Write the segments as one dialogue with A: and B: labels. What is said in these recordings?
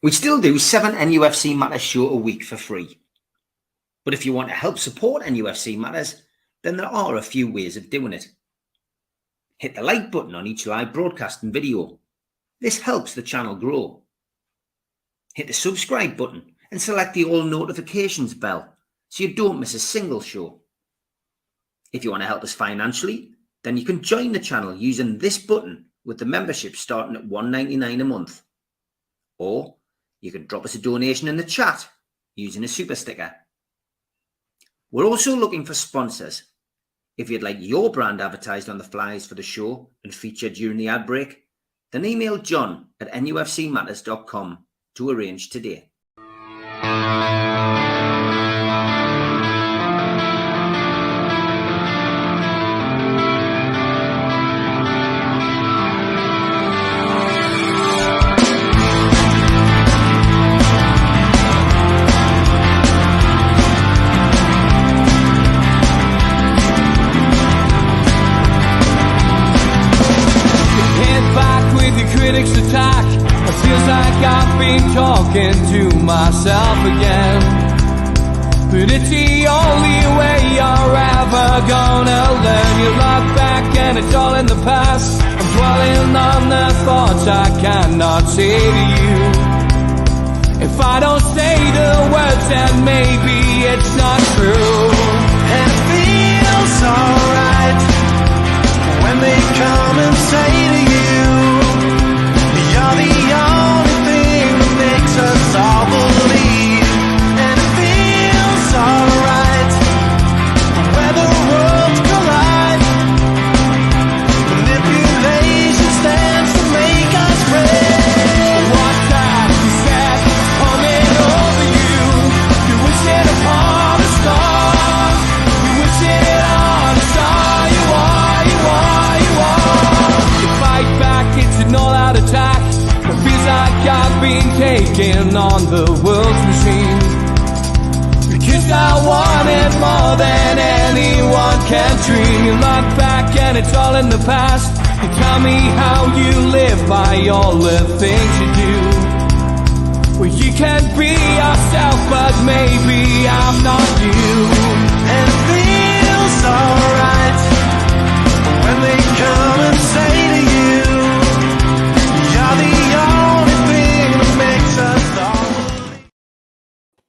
A: We still do 7 NUFC Matters show a week for free. But if you want to help support NUFC Matters, then there are a few ways of doing it. Hit the like button on each live broadcast and video. This helps the channel grow. Hit the subscribe button and select the all notifications bell so you don't miss a single show. If you want to help us financially, then you can join the channel using this button with the membership starting at $1.99 a month. Or you can drop us a donation in the chat using a super sticker. We're also looking for sponsors. If you'd like your brand advertised on the flyers for the show and featured during the ad break, then email john@nufcmatters.com to arrange today.
B: Critics attack. It feels like I've been talking to myself again. But it's the only way you're ever gonna learn. You look back and it's all in the past. I'm dwelling on the thoughts I cannot say to you. If I don't say the words, then maybe it's not true. And it feels alright when they come and say to you, you're the only thing that makes us all believe. And it feels alright where the worlds collide. Manipulation stands to make us break. What's that you said coming over you? You wish it upon a star. You wish it on a star. You are, you are, you are. You fight back, it's an all-out attack. It feels like I've been taken on the world's machine. Because I want it more than anyone can dream. You look back and it's all in the past. You tell me how you live by all the things you do. Well, you can be yourself, but maybe I'm not you. And it feels alright when they come and say to you,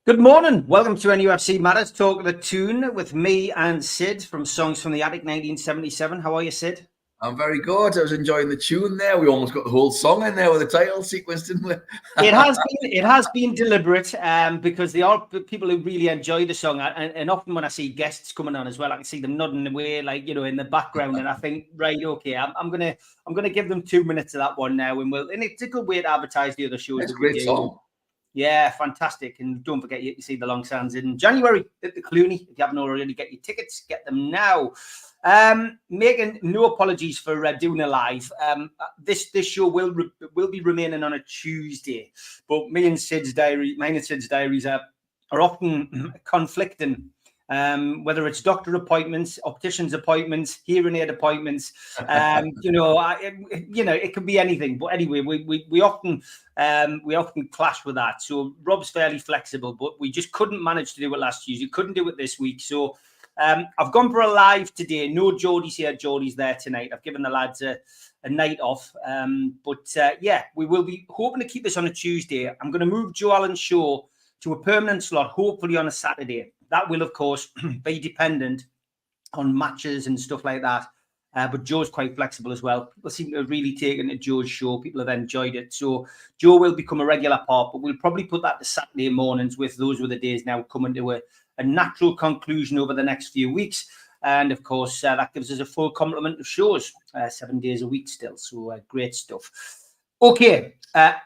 A: good morning. Welcome to NUFC Matters, Talk of the Toon with me and Sid from Songs from the Attic 1977. How are you, Sid?
C: I'm very good. I was enjoying the tune there. We almost got the whole song in there with the title sequence, didn't we?
A: It has been deliberate because there are people who really enjoy the song, and often when I see guests coming on as well, I can see them nodding away, like, you know, in the background, and I think, right, okay, I'm gonna give them 2 minutes of that one now, and it's a good way to advertise the other shows.
C: It's a great song.
A: Yeah, fantastic. And don't forget, you see the Long Sands in January at the Clooney. If you haven't already, get your tickets, get them now. Making no apologies for doing a live. This show will be remaining on a Tuesday, but mine and Sid's diaries are often conflicting. Whether it's doctor appointments, opticians appointments, hearing aid appointments, it can be anything. But anyway, we often clash with that. So Rob's fairly flexible, but we just couldn't manage to do it last Tuesday. Couldn't do it this week. So I've gone for a live today. No Geordie's here. Geordie's there tonight. I've given the lads a night off. We will be hoping to keep this on a Tuesday. I'm going to move Joe Allen's show to a permanent slot, hopefully on a Saturday. That will, of course, be dependent on matches and stuff like that. But Joe's quite flexible as well. People seem to have really taken to Joe's show. People have enjoyed it. So Joe will become a regular part, but we'll probably put that to Saturday mornings with those were the days now coming to a natural conclusion over the next few weeks. And, of course, that gives us a full complement of shows, 7 days a week still. So great stuff. Okay,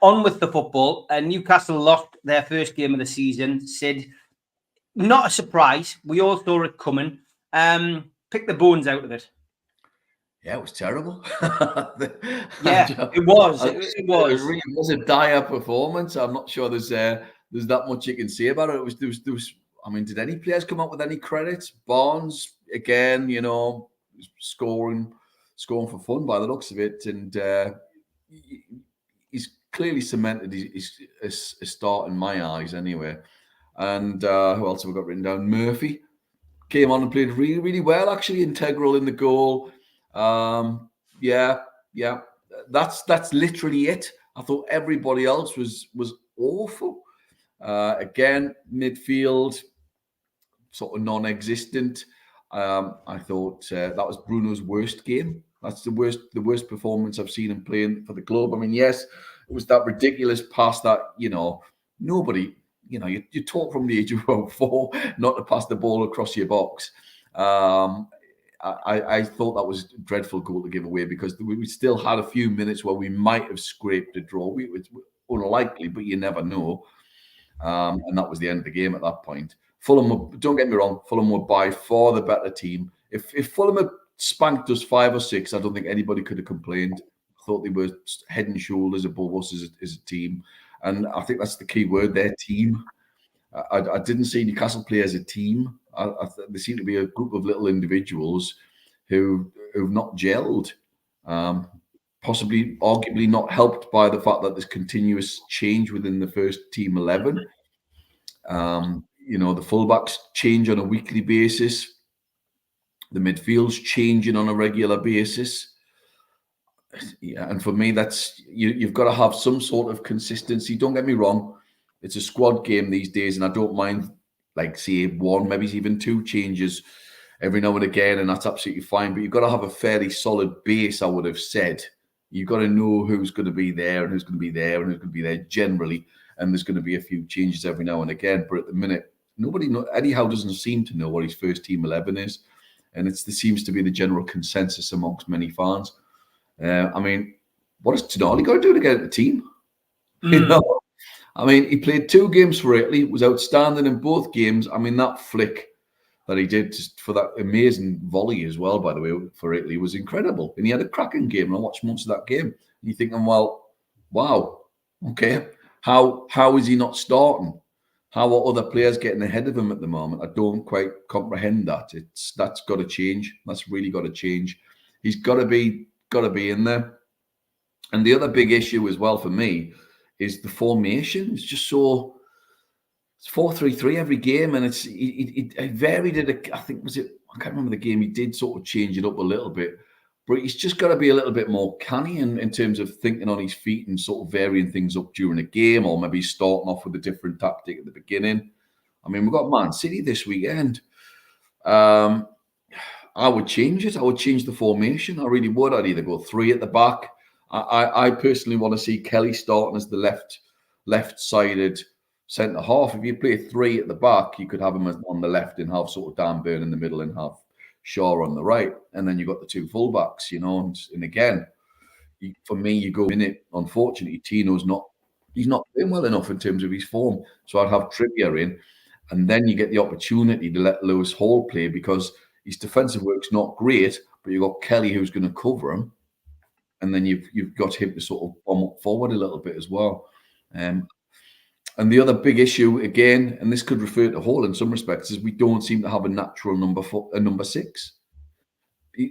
A: on with the football. Newcastle lost their first game of the season. Sid, not a surprise. We all saw it coming. Pick the bones out of it.
C: Yeah, it was terrible.
A: Yeah, it was. It was.
C: It really was a dire performance. I'm not sure there's that much you can say about it. There was. I mean, did any players come up with any credits? Barnes again, scoring for fun by the looks of it, and he's clearly cemented his start in my eyes anyway. And who else have we got written down? Murphy came on and played really, really well, actually, integral in the goal. Yeah. That's literally it. I thought everybody else was awful. Again, midfield, sort of non-existent. I thought that was Bruno's worst game. That's the worst performance I've seen him playing for the club. I mean, yes, it was that ridiculous pass that, nobody, you taught from the age of 4 not to pass the ball across your box. I thought that was a dreadful goal to give away, because we still had a few minutes where we might have scraped a draw. It was unlikely, but you never know. And that was the end of the game at that point. Fulham, don't get me wrong, Fulham were by far the better team. If Fulham had spanked us 5 or 6, I don't think anybody could have complained. I thought they were head and shoulders above us as a team. And I think that's the key word, their team. I didn't see Newcastle play as a team. There seemed to be a group of little individuals who've not gelled. Possibly, arguably not helped by the fact that there's continuous change within the first team 11. The fullbacks change on a weekly basis. The midfield's changing on a regular basis. Yeah, and for me, that's you've got to have some sort of consistency. Don't get me wrong, it's a squad game these days, and I don't mind, like, say, 1, maybe even 2 changes every now and again, and that's absolutely fine. But you've got to have a fairly solid base, I would have said. You've got to know who's going to be there and who's going to be there and who's going to be there generally, and there's going to be a few changes every now and again. But at the minute, Eddie Howe doesn't seem to know what his first team 11 is, and there seems to be the general consensus amongst many fans. I mean, what has Tonali got to do to get the team? I mean, he played 2 games for Italy, was outstanding in both games. I mean, that flick that he did just for that amazing volley as well, by the way, for Italy was incredible. And he had a cracking game, and I watched most of that game. And you're thinking, well, wow, okay, how is he not starting? How are other players getting ahead of him at the moment? I don't quite comprehend that. That's got to change. That's really got to change. He's got to be in there. And the other big issue as well for me is the formation. It's just so, it's 4-3-3 every game, and it varied it. I think I can't remember the game. He did sort of change it up a little bit, but he's just got to be a little bit more canny in terms of thinking on his feet and sort of varying things up during a game, or maybe starting off with a different tactic at the beginning. I mean, we've got Man City this weekend. I would change it. I would change the formation. I really would. I'd either go 3 at the back. I personally want to see Kelly starting as the left-sided centre half. If you play 3 at the back, you could have him on the left and have sort of Dan Burn in the middle and have Shaw on the right, and then you've got the 2 fullbacks, and again, for me, you go in it. Unfortunately, Tino's he's not playing well enough in terms of his form, so I'd have Trippier in, and then you get the opportunity to let Lewis Hall play, because his defensive work's not great, but you've got Kelly who's going to cover him, and then you've got him to sort of bomb up forward a little bit as well. And the other big issue, again, and this could refer to Hall in some respects, is we don't seem to have a natural number 6.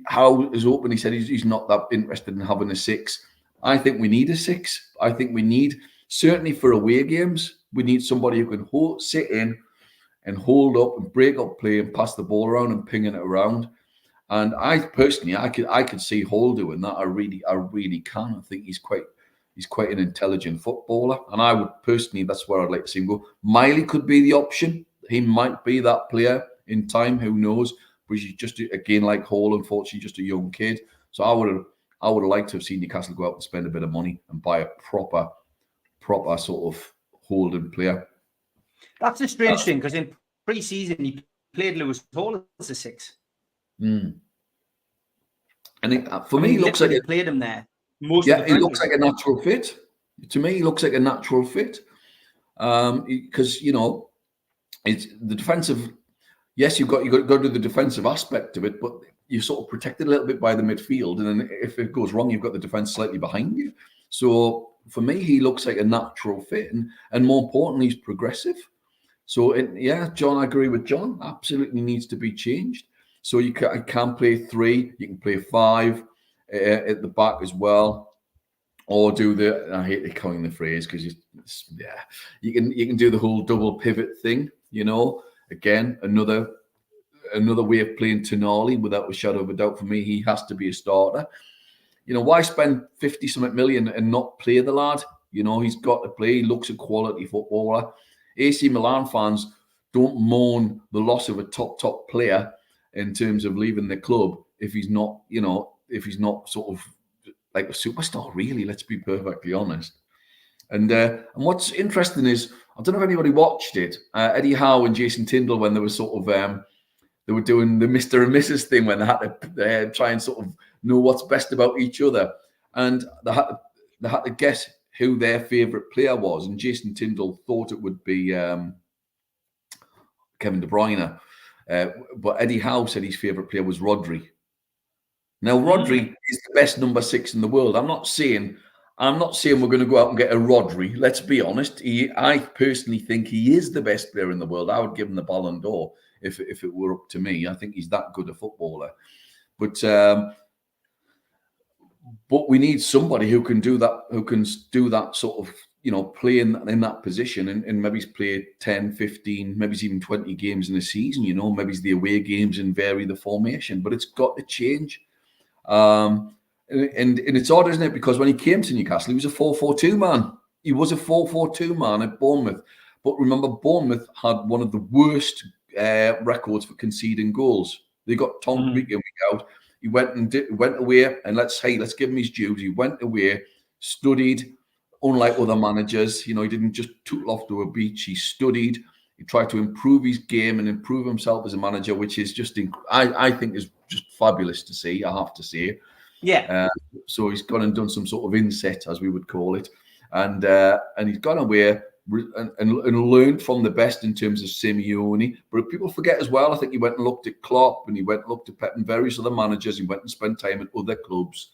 C: Howe is open. He said he's not that interested in having a 6. I think we need a 6. I think we need, certainly for away games, we need somebody who can sit in and hold up and break up play and pass the ball around and pinging it around. And I personally, I could see Hall doing that. I really can. I think he's quite an intelligent footballer, and I would personally, that's where I'd like to see him go. Miley could be the option. He might be that player in time. Who knows? But he's just, again, like Hall, unfortunately, just a young kid. So I would have liked to have seen Newcastle go out and spend a bit of money and buy a proper sort of holding player.
A: That's a strange thing, because in pre-season he played Lewis Hall as a 6.
C: And for me, he looks like
A: he played him there.
C: It looks like a natural fit. To me, he looks like a natural fit. Because, it's the defensive. Yes, you've got to go to the defensive aspect of it, but you're sort of protected a little bit by the midfield. And then if it goes wrong, you've got the defense slightly behind you. So for me, he looks like a natural fit. And more importantly, he's progressive. So, John, I agree with John. Absolutely needs to be changed. So you can play 3, you can play 5 at the back as well. or do the, I hate coining the phrase because you can do the whole double pivot thing, you know. Again, another way of playing Tonali without a shadow of a doubt. For me, he has to be a starter. You know, why spend 50-something million and not play the lad? You know, he's got to play. He looks a quality footballer. AC Milan fans don't mourn the loss of a top player in terms of leaving the club if he's not, you know, if he's not sort of like a superstar, really. Let's be perfectly honest. And what's interesting is, I don't know if anybody watched it, Eddie Howe and Jason Tindall, when they were sort of, they were doing the Mr. and Mrs. thing when they had to try and sort of know what's best about each other. And they had to guess who their favourite player was. And Jason Tindall thought it would be Kevin De Bruyne. But Eddie Howe said his favourite player was Rodri. Now, Rodri is the best number 6 in the world. I'm not saying we're going to go out and get a Rodri. Let's be honest. I personally think he is the best player in the world. I would give him the Ballon d'Or if it were up to me. I think he's that good a footballer. But we need somebody who can do that sort of, you know, play in that position and maybe play 10, 15, maybe even 20 games in a season, you know, maybe it's the away games and vary the formation. But it's got to change. And it's odd, isn't it? Because when he came to Newcastle, he was a 4-4-2 man. He was a 4-4-2 man at Bournemouth. But remember, Bournemouth had one of the worst records for conceding goals. They got tonked week in, week out. He went away, and let's give him his dues. He went away, studied, unlike other managers. You know, he didn't just tootle off to a beach. He studied. He tried to improve his game and improve himself as a manager, which is just, I think, is just fabulous to see. I have to say,
A: yeah.
C: So he's gone and done some sort of inset, as we would call it, and he's gone away and learned from the best in terms of Simeone. But people forget as well, I think he went and looked at Klopp, and he went and looked at Pep and various other managers. He went and spent time at other clubs.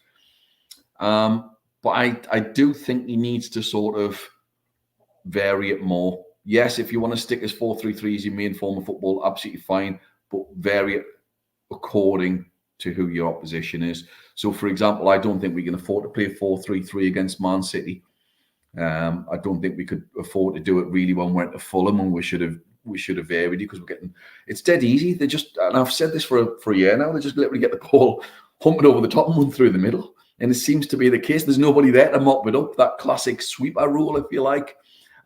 C: But I do think he needs to sort of vary it more. Yes, if you want to stick as 4-3-3 as your main form of football, absolutely fine, but vary it according to who your opposition is. So, for example, I don't think we can afford to play 4-3-3 against Man City. I don't think we could afford to do it really when we went to Fulham, and we should have varied because it's dead easy. They just, and I've said this for a year now, they just literally get the ball humping over the top and run through the middle. And it seems to be the case. There's nobody there to mop it up. That classic sweeper rule, if you like,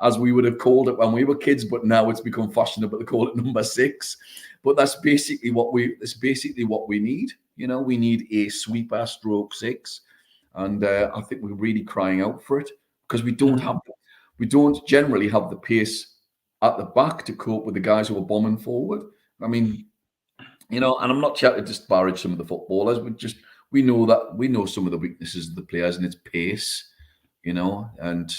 C: as we would have called it when we were kids, but now it's become fashionable to call it number 6. But that's basically what we need. You know, we need a sweeper stroke 6. And I think we're really crying out for it because we don't generally have the pace at the back to cope with the guys who are bombing forward. I mean, you know, and I'm not trying to disparage some of the footballers, we know some of the weaknesses of the players, and it's pace, you know, and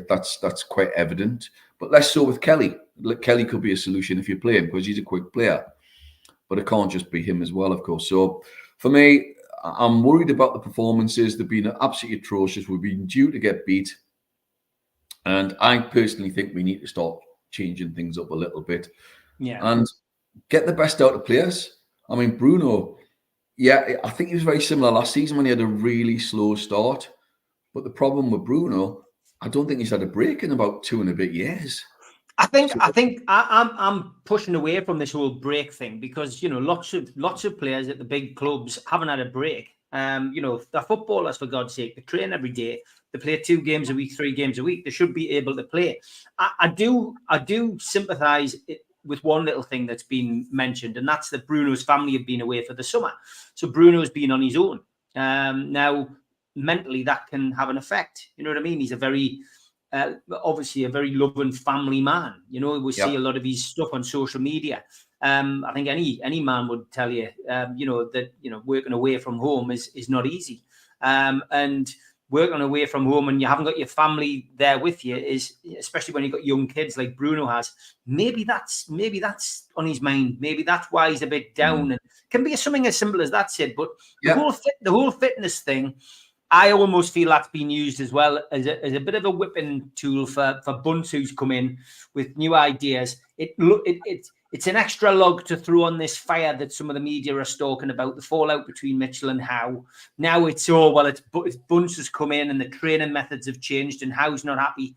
C: that's quite evident. But less so with Kelly. Kelly could be a solution if you play him because he's a quick player, but it can't just be him as well, of course. So for me, I'm worried about the performances. They've been absolutely atrocious. We've been due to get beat, and I personally think we need to start changing things up a little bit, and get the best out of players. I mean, Bruno. Yeah, I think he was very similar last season when he had a really slow start. But the problem with Bruno, I don't think he's had a break in about 2 and a bit years.
A: I think I'm pushing away from this whole break thing because, you know, lots of players at the big clubs haven't had a break. You know, they're footballers, for God's sake. They train every day. They play 2 games a week, 3 games a week. They should be able to play. I do sympathise with one little thing that's been mentioned, and that's that Bruno's family have been away for the summer. So Bruno's been on his own. Now, mentally, that can have an effect. You know what I mean? He's a very, obviously, a very loving family man. You know, we see a lot of his stuff on social media. I think any man would tell you, you know, that, you know, working away from home is not easy. And working away from home and you haven't got your family there with you is, especially when you've got young kids like Bruno has, maybe that's on his mind. Maybe that's why he's a bit down. And can be something as simple as that, Sid. But the whole fitness thing, I almost feel that's been used as well as a bit of a whipping tool for Bunce, who's come in with new ideas. It it's an extra log to throw on this fire that some of the media are talking about, the fallout between Mitchell and Howe. Now it's, it's Bunce has come in and the training methods have changed and Howe's not happy.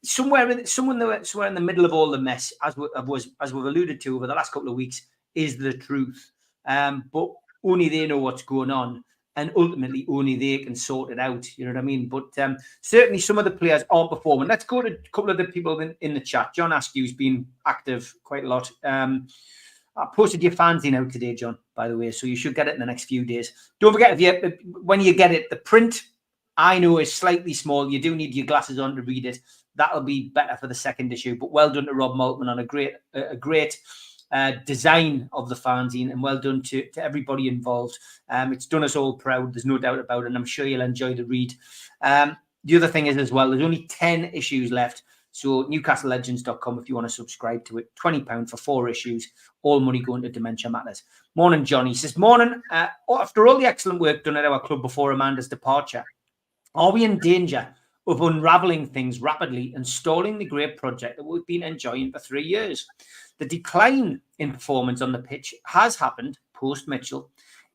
A: Somewhere in the middle of all the mess, as we've alluded to over the last couple of weeks, is the truth. But only they know what's going on. And ultimately, only they can sort it out. You know what I mean? But certainly some of the players aren't performing. Let's go to a couple of the people in the chat. John Askew's been active quite a lot. I posted your fanzine out today, John, by the way, so you should get it in the next few days. Don't forget, when you get it, the print, I know, is slightly small. You do need your glasses on to read it. That'll be better for the second issue. But well done to Rob Maltman on a great design of the fanzine, and well done to everybody involved. It's done us all proud, there's no doubt about it, and I'm sure you'll enjoy the read. The other thing is as well, there's only 10 issues left, so newcastlelegends.com if you want to subscribe to it. £20 for 4 issues, all money going to Dementia Matters. Morning, Johnny. He says, morning. After all the excellent work done at our club before Amanda's departure, are we in danger of unravelling things rapidly and stalling the great project that we've been enjoying for 3 years? The decline in performance on the pitch has happened post-Mitchell.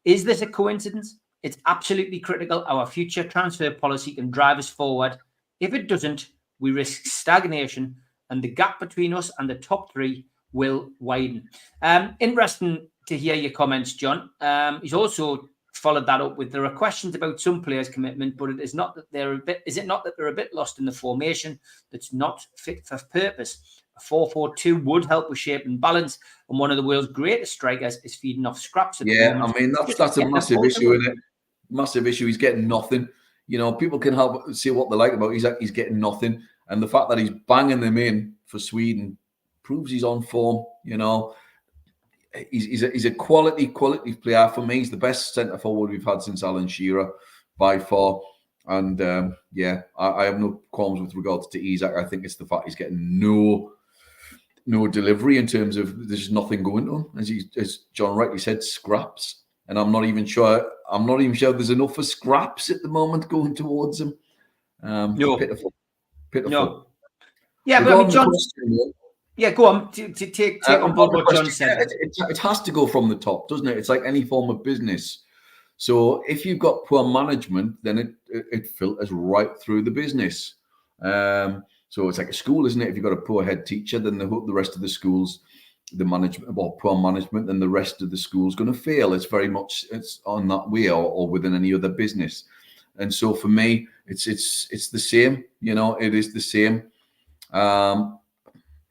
A: Is this a coincidence? It's absolutely critical our future transfer policy can drive us forward. If it doesn't, we risk stagnation and the gap between us and the top 3 will widen. Interesting to hear your comments, John. He's also followed that up with, there are questions about some players' commitment, but it is not that they're a bit lost in the formation that's not fit for purpose. A 4-4-2 would help with shape and balance, and one of the world's greatest strikers is feeding off scraps at the moment.
C: I mean, that's a massive issue, isn't it? Massive issue. He's getting nothing. You know, people can help see what they like about it. He's getting nothing. And the fact that he's banging them in for Sweden proves he's on form. You know, he's a quality player. For me, he's the best centre forward we've had since Alan Shearer by far. And I have no qualms with regards to Isak. I think it's the fact he's getting no delivery in terms of there's nothing going on, as John rightly said, scraps. And I'm not even sure there's enough for scraps at the moment going towards him.
A: No.
C: Pitiful.
A: No. Yeah, but I mean, John. Yeah, go on. To take on board what John said.
C: It has to go from the top, doesn't it? It's like any form of business. So if you've got poor management, then it filters right through the business. So it's like a school, isn't it? If you've got a poor head teacher, then the rest of the schools, the management, or poor management, then the rest of the school's going to fail. It's very much on that way, or within any other business. And so for me, it's the same. You know, it is the same. I'm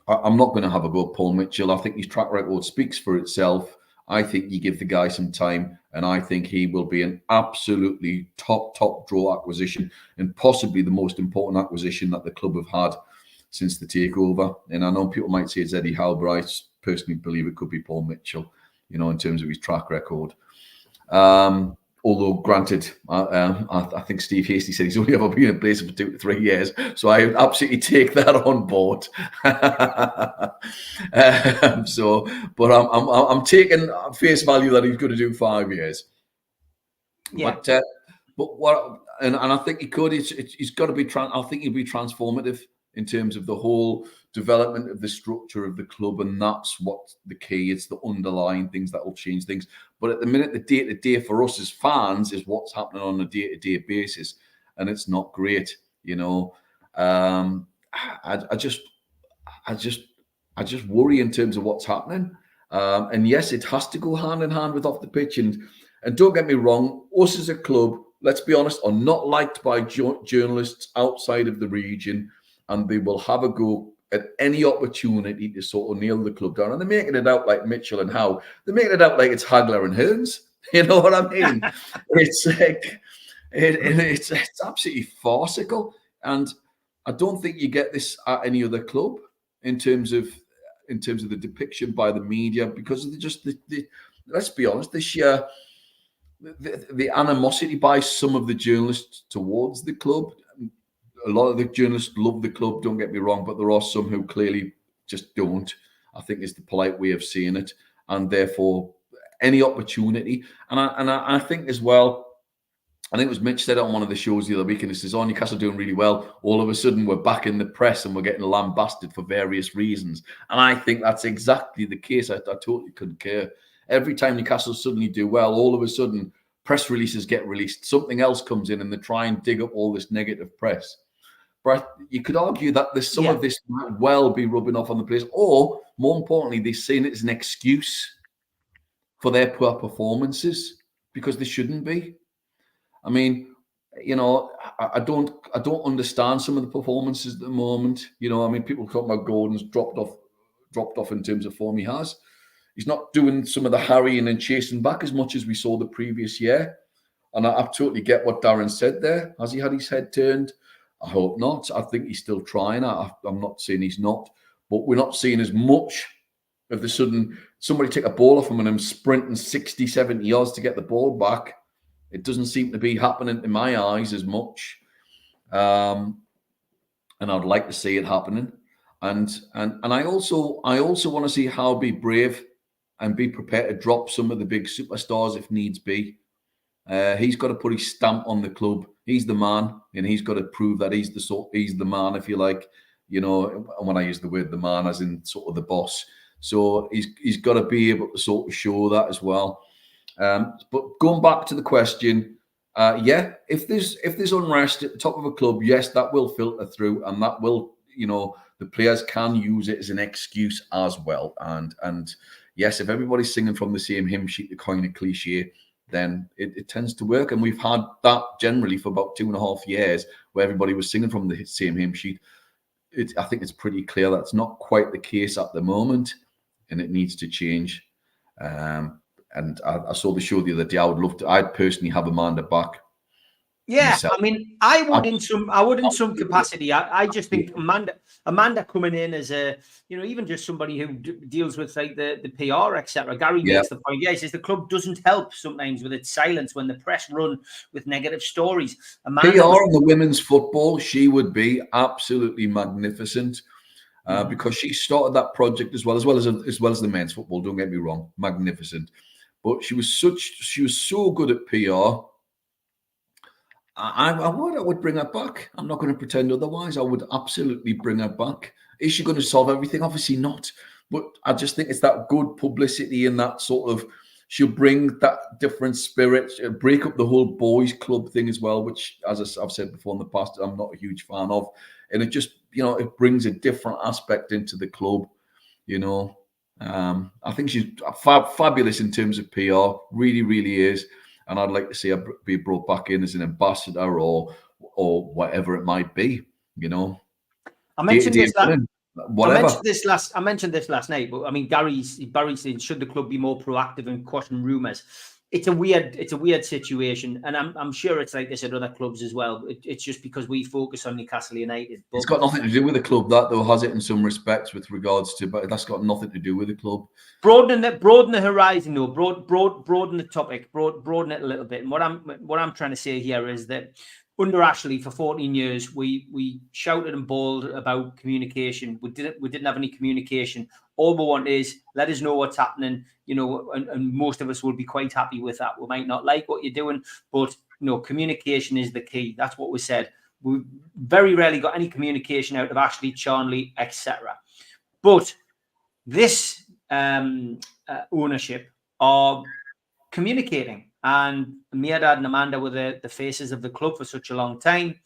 C: not going to have a go at Paul Mitchell. I think his track record speaks for itself. I think you give the guy some time, and I think he will be an absolutely top draw acquisition, and possibly the most important acquisition that the club have had since the takeover. And I know people might say it's Eddie Howe, but I personally believe it could be Paul Mitchell, you know, in terms of his track record. Although, granted, I think Steve Hasty said he's only ever been in place for 2 to 3 years, so I absolutely take that on board. But I'm taking face value that he's going to do 5 years. Yeah. But what, and I think he could. He's got to be. I think he'll be transformative in terms of the whole development of the structure of the club, and that's what the key. It's the underlying things that will change things. But at the minute, the day-to-day for us as fans is what's happening on a day-to-day basis, and it's not great. You know, I just worry in terms of what's happening. And yes, it has to go hand in hand with off the pitch. And don't get me wrong, us as a club, let's be honest, are not liked by journalists outside of the region, and they will have a go at any opportunity to sort of nail the club down. And they're making it out like Mitchell and Howe. They're making it out like it's Hagler and Hearns. You know what I mean? It's like it's absolutely farcical. And I don't think you get this at any other club in terms of the depiction by the media, because of the let's be honest, this year the animosity by some of the journalists towards the club. A lot of the journalists love the club, don't get me wrong, but there are some who clearly just don't, I think is the polite way of saying it. And therefore, any opportunity. And I think as well, I think it was Mitch said it on one of the shows the other week, and it says, "Oh, Newcastle doing really well. All of a sudden, we're back in the press and we're getting lambasted for various reasons." And I think that's exactly the case. I totally concur. Every time Newcastle suddenly do well, all of a sudden, press releases get released. Something else comes in, and they try and dig up all this negative press. But you could argue that there's some of this might well be rubbing off on the players, or more importantly, they're seeing it as an excuse for their poor performances because they shouldn't be. I mean, you know, I don't understand some of the performances at the moment. You know, I mean, people talk about Gordon's dropped off in terms of form he has. He's not doing some of the harrying and chasing back as much as we saw the previous year. And I totally get what Darren said there. Has he had his head turned? I hope not. I think he's still trying. I'm not saying he's not, but we're not seeing as much of the sudden somebody take a ball off him and him sprinting 60, 70 yards to get the ball back. It doesn't seem to be happening in my eyes as much, and I'd like to see it happening. And I also want to see how be brave and be prepared to drop some of the big superstars if needs be. He's got to put his stamp on the club. He's the man, and he's got to prove that he's the man, if you like. You know, and when I use the word the man, as in sort of the boss. So he's got to be able to sort of show that as well. But going back to the question, if there's unrest at the top of a club, yes, that will filter through, and that will, you know, the players can use it as an excuse as well. And yes, if everybody's singing from the same hymn sheet, the kind of cliche, then it tends to work. And we've had that generally for about 2.5 years, where everybody was singing from the same hymn sheet. I think it's pretty clear that's not quite the case at the moment, and it needs to change. And I saw the show the other day. I'd personally have Amanda back.
A: Yeah,
C: myself.
A: I mean, I would in some capacity. I just think Amanda coming in as a, you know, even just somebody who deals with like the PR, etc. Gary makes the point. Yeah, he says the club doesn't help sometimes with its silence when the press run with negative stories.
C: PR on the women's football, she would be absolutely magnificent. Because she started that project as well as the men's football. Don't get me wrong, magnificent. But she was so good at PR. I would bring her back. I'm not going to pretend otherwise. I would absolutely bring her back. Is she going to solve everything? Obviously not. But I just think it's that good publicity and that sort of, she'll bring that different spirit, break up the whole boys club thing as well, which, as I've said before in the past, I'm not a huge fan of. And it just, you know, it brings a different aspect into the club, you know. I think she's fabulous in terms of PR, really, really is. And I'd like to see her be brought back in as an ambassador or whatever it might be, you know.
A: I mentioned this last night, but I mean, Barry's saying, should the club be more proactive in quashing rumours? It's a weird situation, and I'm sure it's like this at other clubs as well. It's just because we focus on Newcastle United. But
C: it's got nothing to do with the club, that though, has it? In some respects, with regards to, but that's got nothing to do with the club.
A: Broaden the horizon, though. Broaden the topic. Broaden it a little bit. And what I'm trying to say here is that under Ashley for 14 years, we shouted and bawled about communication. We didn't have any communication. All we want is let us know what's happening, you know, and most of us will be quite happy with that. We might not like what you're doing, but you know, communication is the key. That's what we said. We very rarely got any communication out of Ashley, Charnley, etc. But this ownership are communicating, and Mirdad and Amanda were the faces of the club for such a long time.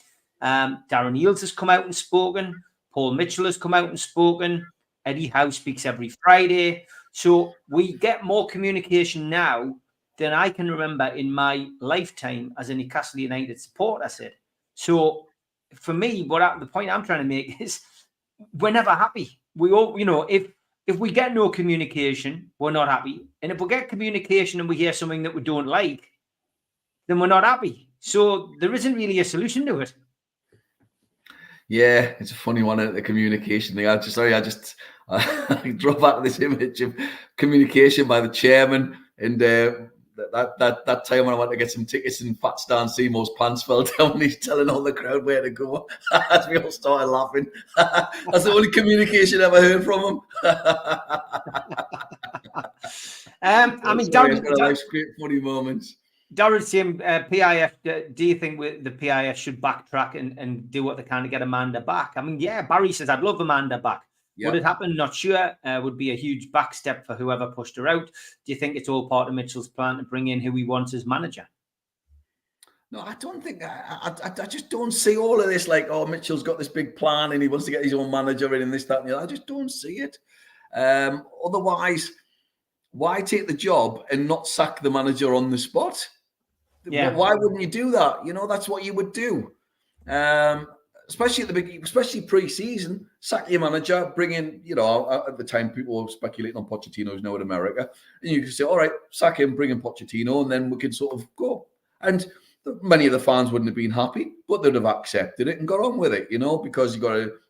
A: Darren Eales has come out and spoken. Paul Mitchell has come out and spoken. Eddie Howe speaks every Friday. So we get more communication now than I can remember in my lifetime as a Newcastle United supporter, Sid. So for me, the point I'm trying to make is we're never happy. We all, you know, if we get no communication, we're not happy. And if we get communication and we hear something that we don't like, then we're not happy. So there isn't really a solution to it.
C: Yeah, it's a funny one, the communication thing. I drove out of this image of communication by the chairman, and that time when I went to get some tickets and Fat Stan Seymour's pants fell down and he's telling all the crowd where to go. As we all started laughing. That's the only communication I ever heard from him.
A: I mean, Darren,
C: got a nice, great, funny moments.
A: Darren, same PIF. Do you think the PIF should backtrack and do what they can to get Amanda back? I mean, yeah, Barry says, I'd love Amanda back.
C: Yeah.
A: Would it happen? Not sure. Would be a huge backstep for whoever pushed her out. Do you think it's all part of Mitchell's plan to bring in who he wants as manager?
C: No, I don't think. I just don't see all of this like, oh, Mitchell's got this big plan and he wants to get his own manager in and this, that, and the other. I just don't see it. Otherwise, why take the job and not sack the manager on the spot?
A: Yeah.
C: Why wouldn't you do that? You know, that's what you would do. Especially at the beginning, especially pre-season, sack your manager, bring in, you know, at the time people were speculating on Pochettino, who's now in America. And you can say, all right, sack him, bring in Pochettino, and then we can sort of go. And many of the fans wouldn't have been happy, but they'd have accepted it and got on with it, you know, because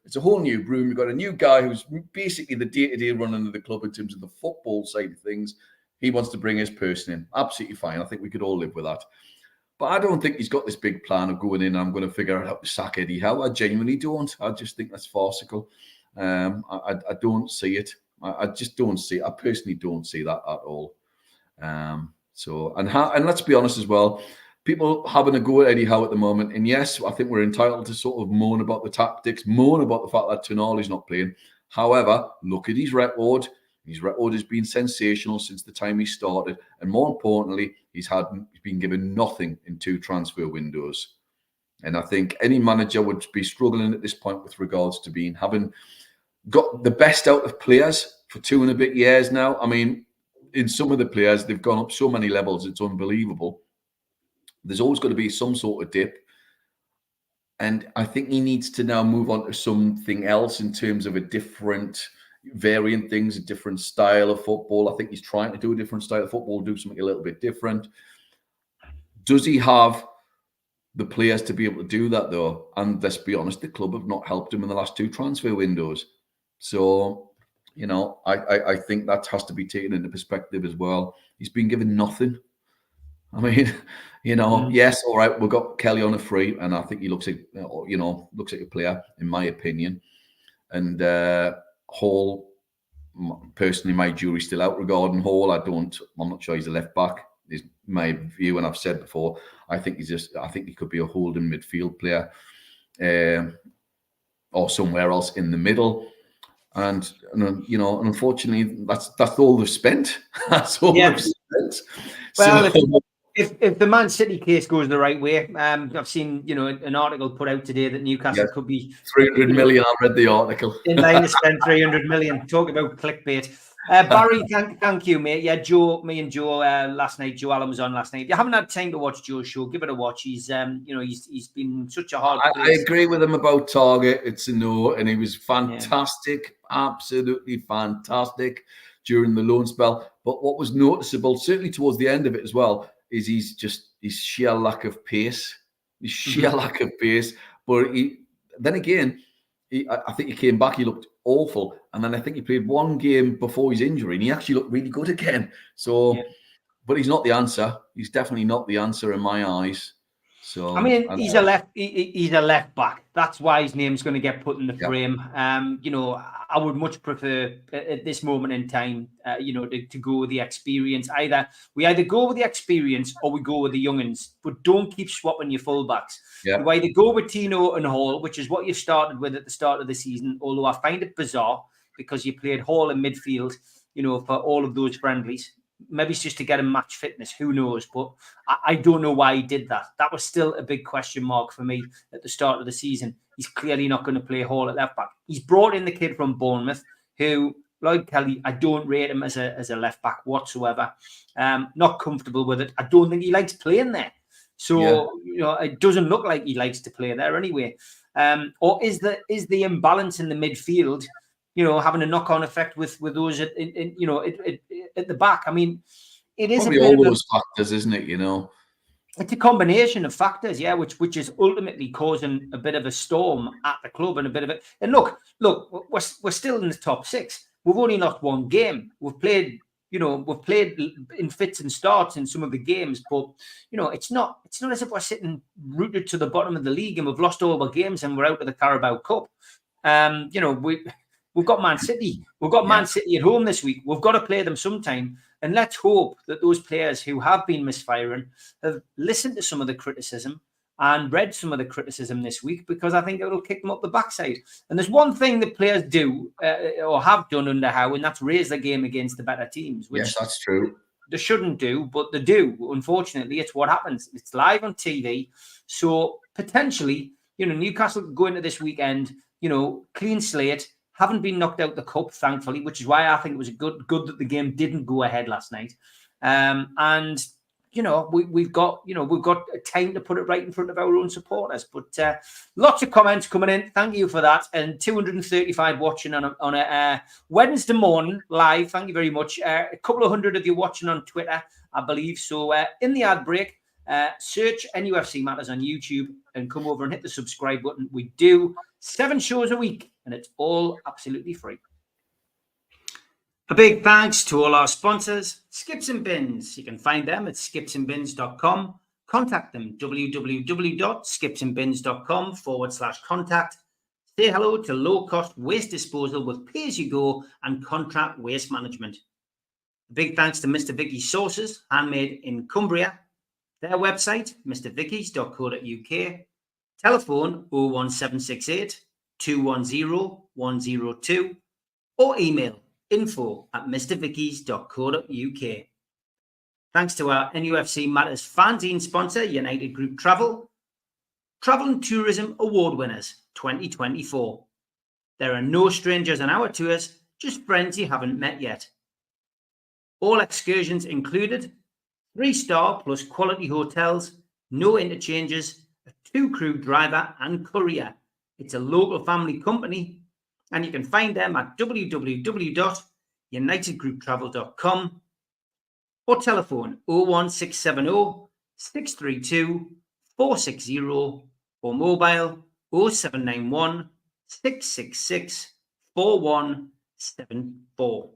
C: it's a whole new room. You've got a new guy who's basically the day-to-day running of the club in terms of the football side of things. He wants to bring his person in. Absolutely fine. I think we could all live with that. But I don't think he's got this big plan of going in and I'm going to figure out how to sack Eddie Howe. I genuinely don't. I just think that's farcical. I don't see it. I just don't see it. I personally don't see that at all. And let's be honest as well, people having a go at Eddie Howe at the moment, and yes, I think we're entitled to sort of moan about the tactics, moan about the fact that Tonali's not playing. However, look at his record. His record has been sensational since the time he started. And more importantly, he's been given nothing in 2 transfer windows. And I think any manager would be struggling at this point with regards to having got the best out of players for 2 and a bit years now. I mean, in some of the players, they've gone up so many levels, it's unbelievable. There's always got to be some sort of dip. And I think he needs to now move on to something else in terms of a different variant things, a different style of football. I think he's trying to do a different style of football, do something a little bit different. Does he have the players to be able to do that, though? And let's be honest, the club have not helped him in the last 2 transfer windows. So, you know, I think that has to be taken into perspective as well. He's been given nothing. I mean, you know, yes, all right, we've got Kelly on a free, and I think he looks like a player, in my opinion. And Hall, personally, my jury's still out regarding Hall. I'm not sure he's a left back. Is my view, and I've said before, I think he could be a holding midfield player, or somewhere else in the middle. And you know, unfortunately, that's all they've spent. That's all they've spent.
A: Well, if the Man City case goes the right way, I've seen, you know, an article put out today that Newcastle could be
C: 300 million. I read the article.
A: In line to spend 300 million. Talk about clickbait. Barry, thank you, mate. Yeah, me and Joe last night. Joe Allen was on last night. If you haven't had time to watch Joe's show, give it a watch. He's he's been such a hard.
C: I agree with him about Target. It's a no, and he was fantastic, absolutely fantastic during the loan spell. But what was noticeable, certainly towards the end of it as well, is his sheer lack of pace. His sheer lack of pace. But then again, I think he came back, he looked awful. And then I think he played 1 game before his injury and he actually looked really good again. So, but he's not the answer. He's definitely not the answer in my eyes. So,
A: I mean, he's a left back. That's why his name's going to get put in the frame. You know, I would much prefer at this moment in time, you know, to go with the experience. We either go with the experience or we go with the young'uns, but don't keep swapping your fullbacks. Yeah. You either go with Tino and Hall, which is what you started with at the start of the season, although I find it bizarre because you played Hall in midfield, you know, for all of those friendlies. Maybe it's just to get him match fitness. Who knows? But I don't know why he did that. That was still a big question mark for me at the start of the season. He's clearly not going to play Hall at left back. He's brought in the kid from Bournemouth, who, Lloyd Kelly, I don't rate him as a left back whatsoever. Not comfortable with it. I don't think he likes playing there. So, you know, it doesn't look like he likes to play there anyway. Or is the imbalance in the midfield, you know, having a knock-on effect with those at the back? I mean, it is
C: probably all those factors, isn't it? You know,
A: it's a combination of factors, which is ultimately causing a bit of a storm at the club and a bit of it. And look, we're still in the top 6. We've only lost 1 game. We've played in fits and starts in some of the games, but you know, it's not as if we're sitting rooted to the bottom of the league and we've lost all our games and we're out of the Carabao Cup. You know, we've got Man City. We've got Man City at home this week. We've got to play them sometime. And let's hope that those players who have been misfiring have listened to some of the criticism and read some of the criticism this week, because I think it'll kick them up the backside. And there's one thing that players do or have done under Howe, and that's raise their game against the better teams. Which
C: yes, that's true.
A: They shouldn't do, but they do. Unfortunately, it's what happens. It's live on TV. So potentially, Newcastle go into this weekend, clean slate, haven't been knocked out the cup, thankfully, which is why I think it was good that the game didn't go ahead last night. And we've got time to put it right in front of our own supporters. But lots of comments coming in. Thank you for that. And 235 watching on a Wednesday morning live. Thank you very much. A couple of hundred of you watching on Twitter, I believe. So in the ad break, search NUFC Matters on YouTube and come over and hit the subscribe button. We do 7 shows a week, and it's all absolutely free. A big thanks to all our sponsors, Skips and Bins. You can find them at skipsandbins.com. Contact them, www.skipsandbins.com/contact. Say hello to low-cost waste disposal with pay-as-you-go and contract waste management. A big thanks to Mr. Vicky's Sauces, handmade in Cumbria. Their website, mrvickies.co.uk. Telephone 01768 210 102 or email info@mrvickies.co.uk. Thanks to our NUFC Matters fanzine sponsor, United Group Travel. Travel and Tourism Award winners 2024. There are no strangers on our tours, just friends you haven't met yet. All excursions included, 3-star plus quality hotels, no interchanges, a 2-crew driver and courier. It's a local family company, and you can find them at www.unitedgrouptravel.com or telephone 01670 632 460 or mobile 0791 666 4174.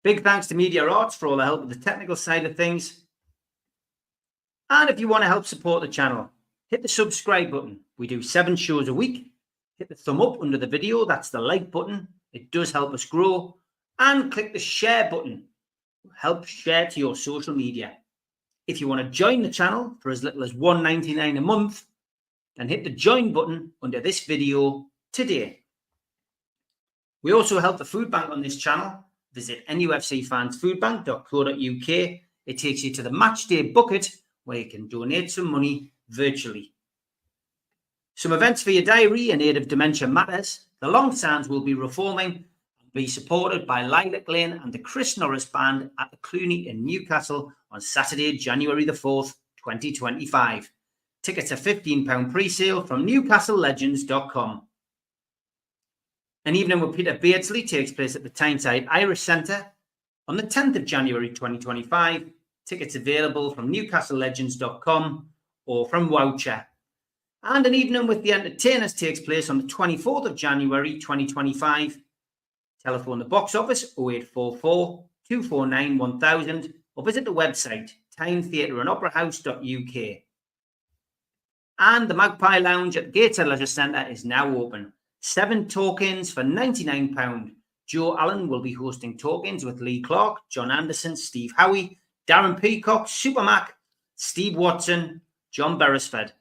A: Big thanks to Media Arts for all the help with the technical side of things. And if you want to help support the channel, hit the subscribe button. We do 7 shows a week. Hit the thumb up under the video. That's the like button. It does help us grow. And click the share button. Help share to your social media. If you want to join the channel for as little as $1.99 a month, then hit the join button under this video today. We also help the food bank on this channel. Visit nufcfansfoodbank.co.uk. It takes you to the match day bucket where you can donate some money virtually. Some events for your diary in aid of Dementia Matters. The Long Sands will be reforming and be supported by Lilac Lane and the Chris Norris Band at the Cluny in Newcastle on Saturday, January the 4th, 2025. Tickets are £15 pre-sale from newcastlelegends.com. An evening with Peter Beardsley takes place at the Tyneside Irish Centre on the 10th of January 2025. Tickets available from newcastlelegends.com or from Woucher. And an evening with the Entertainers takes place on the 24th of January 2025. Telephone the box office 0844 249 1000 or visit the website tynetheatreandoperahouse.uk. And the Magpie Lounge at the Gateshead Leisure Centre is now open. 7 talk-ins for £99. Joe Allen will be hosting talk-ins with Lee Clark, John Anderson, Steve Howie, Darren Peacock, Supermac, Steve Watson, John Beresford.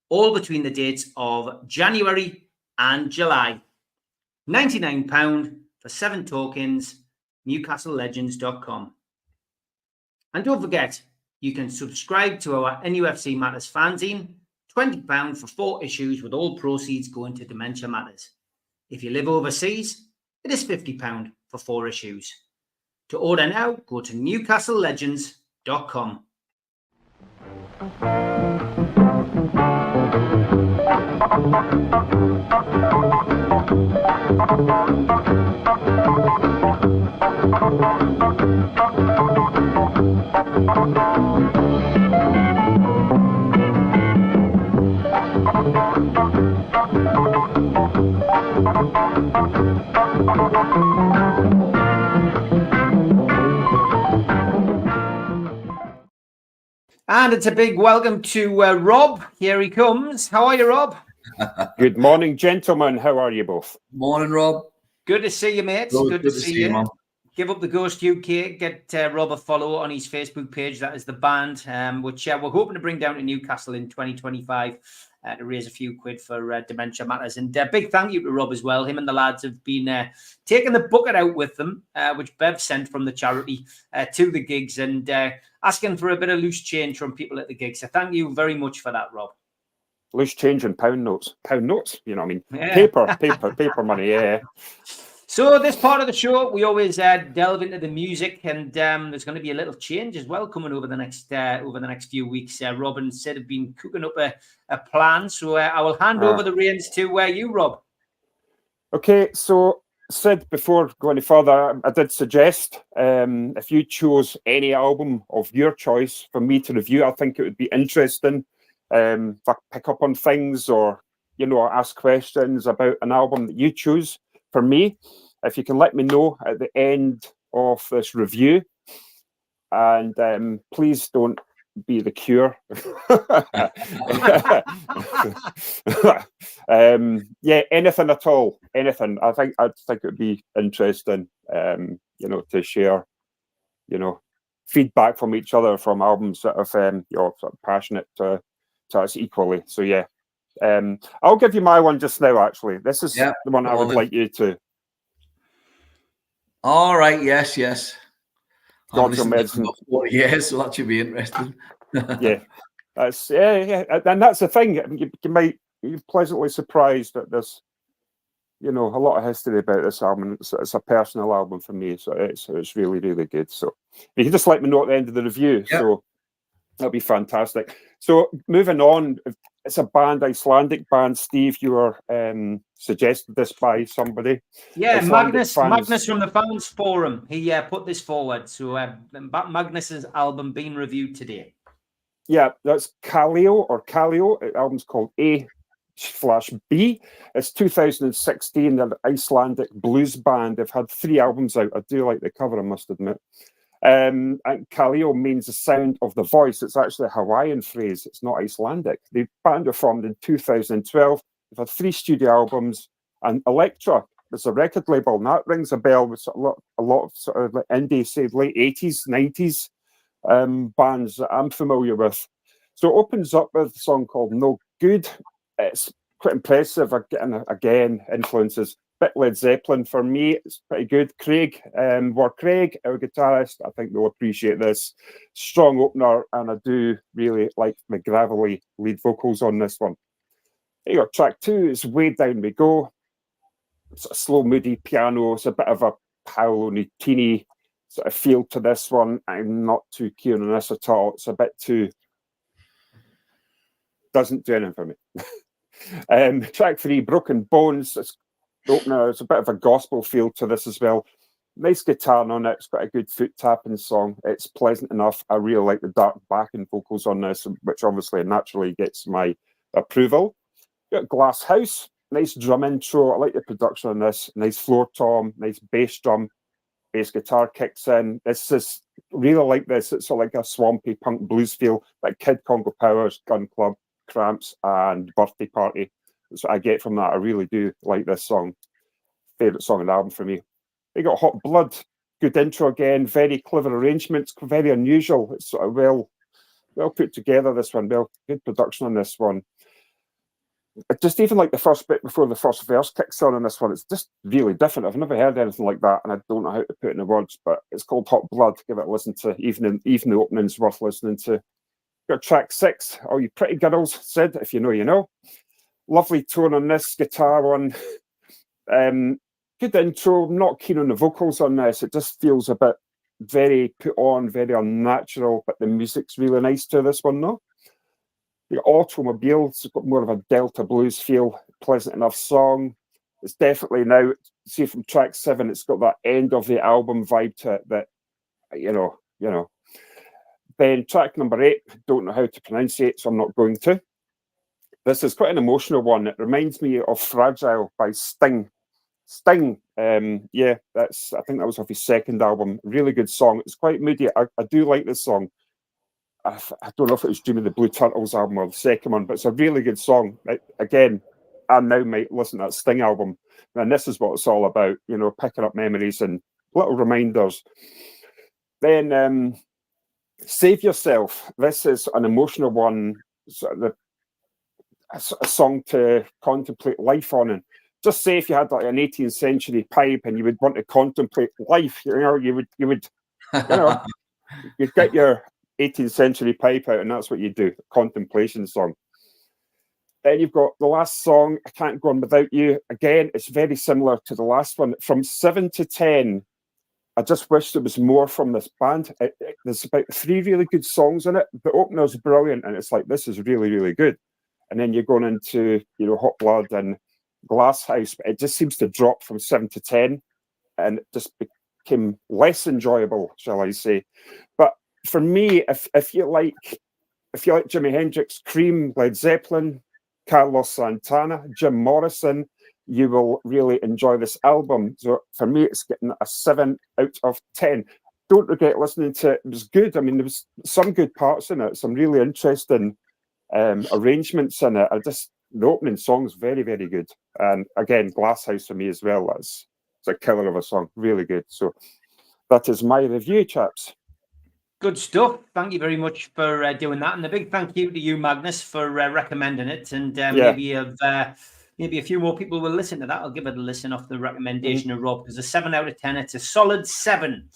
A: All between the dates of January and July. £99 for 7 talk-ins, newcastlelegends.com. And don't forget, you can subscribe to our NUFC Matters fanzine, £20 for 4 issues with all proceeds going to Dementia Matters. If you live overseas, it is £50 for 4 issues. To order now, go to newcastlelegends.com. And it's a big welcome to Rob. Here he comes. How are you, Rob?
D: Good morning, gentlemen. How are you both?
C: Morning, Rob.
A: Good to see you, mate. Good to see you.
C: Man.
A: give up the Ghost UK. Get Rob a follow on his Facebook page. That is the band, which we're hoping to bring down to Newcastle in 2025 to raise a few quid for Dementia Matters. And big thank you to Rob as well. Him and the lads have been taking the bucket out with them, which Bev sent from the charity to the gigs, and asking for a bit of loose change from people at the gigs. So thank you very much for that, Rob.
D: Loose change and pound notes, you know what I mean?
A: Yeah.
D: Paper money, yeah.
A: So this part of the show, we always delve into the music, and there's going to be a little change as well coming over the next few weeks. Rob and Sid have been cooking up a plan, so I will hand over the reins to you, Rob.
D: Okay, so Sid, before going any further, I did suggest if you chose any album of your choice for me to review, I think it would be interesting. If I pick up on things or, you know, ask questions about an album that you choose for me, if you can let me know at the end of this review, and please don't be The Cure. Yeah, anything at all, anything. I'd think it would be interesting, you know, to share, you know, feedback from each other from albums that have, you know, sort of passionate to us equally. So yeah, I'll give you my one just now. Actually, this is the one I would like you to.
C: All right. Yes.
D: Got your medicine.
C: Yes, so that should be interesting.
D: Yeah, and that's the thing. You might be pleasantly surprised that there's, you know, a lot of history about this album. It's a personal album for me, so it's really, really good. So you can just let me know at the end of the review. Yep. So that'll be fantastic. So moving on, it's a band, Icelandic band. Steve, you were suggested this by somebody.
A: Yeah, Magnus from the Fans Forum. He put this forward. So Magnus's album being reviewed today.
D: Yeah, that's Kallio. The album's called A/B. It's 2016. They're an Icelandic blues band. They've had 3 albums out. I do like the cover, I must admit. And Kallio means the sound of the voice. It's actually a Hawaiian phrase. It's not Icelandic. The band were formed in 2012. They've had 3 studio albums, and Elektra is a record label, and that rings a bell with a lot of sort of indie, say late 80s, 90s bands that I'm familiar with. So it opens up with a song called No Good. It's quite impressive. Again, influences bit Led Zeppelin for me. It's pretty good. Craig, our guitarist, I think they'll appreciate this. Strong opener, and I do really like the gravelly lead vocals on this one. Here you go. Track 2 is Way Down We Go. It's a slow, moody piano. It's a bit of a Paolo Nutini sort of feel to this one. I'm not too keen on this at all. It's a bit too... doesn't do anything for me. Track 3, Broken Bones. It's opener. It's a bit of a gospel feel to this as well. Nice guitar on it. It's got a good foot tapping song. It's pleasant enough. I really like the dark backing vocals on this, which obviously naturally gets my approval. Got Glass House. Nice drum intro. I like the production on this. Nice floor tom. Nice bass drum. Bass guitar kicks in. This is really like this. It's sort of like a swampy punk blues feel, like Kid Congo Powers, Gun Club, Cramps, and Birthday Party. That's what I get from that. I really do like this song. Favourite song on the album for me. They got Hot Blood. Good intro again. Very clever arrangements. Very unusual. It's sort of well put together, this one. Well, good production on this one. Just even like the first bit before the first verse kicks on this one, it's just really different. I've never heard anything like that, and I don't know how to put it in the words, but it's called Hot Blood. Give it a listen to. Even the opening's worth listening to. Got track 6, All You Pretty Girls, Sid. If you know, you know. Lovely tone on this guitar one. Good intro. I'm not keen on the vocals on this. It just feels a bit very put on, very unnatural, but the music's really nice to this one, though. You got Automobile. It's got more of a Delta blues feel. Pleasant enough song. It's definitely now, see from track 7, it's got that end of the album vibe to it that, you know. Then track number 8, don't know how to pronounce it, so I'm not going to. This is quite an emotional one. It reminds me of Fragile by Sting. Yeah, I think that was off his second album. Really good song. It's quite moody. I do like this song. I don't know if it was Jimmy the Blue Turtles album or the second one, but it's a really good song. Again, I now might listen to that Sting album, and this is what it's all about, you know, picking up memories and little reminders. Then Save Yourself. This is an emotional one, sort of a song to contemplate life on. And just say if you had like an 18th century pipe and you would want to contemplate life, you would you'd get your 18th century pipe out, and that's what you do, a contemplation song. Then you've got the last song, I Can't Go On Without You. Again, it's very similar to the last one. From 7 to 10, I just wish there was more from this band. There's about 3 really good songs in it. The opener's brilliant, and it's like, this is really, really good. And then you're going into, Hot Blood and Glass House, but it just seems to drop from 7 to 10, and it just became less enjoyable, shall I say. But for me, if you like Jimi Hendrix, Cream, Led Zeppelin, Carlos Santana, Jim Morrison, you will really enjoy this album. So for me, it's getting a 7 out of 10. Don't regret listening to it. It was good. I mean, there was some good parts in it, some really interesting arrangements in it. The opening song's very, very good. And again, Glass House for me as well. It's a killer of a song. Really good. So that is my review, chaps.
A: Good stuff. Thank you very much for doing that, and a big thank you to you, Magnus, for recommending it. And maybe a few more people will listen to that. I'll give it a listen off the recommendation of Rob, because a 7 out of 10, it's a solid 7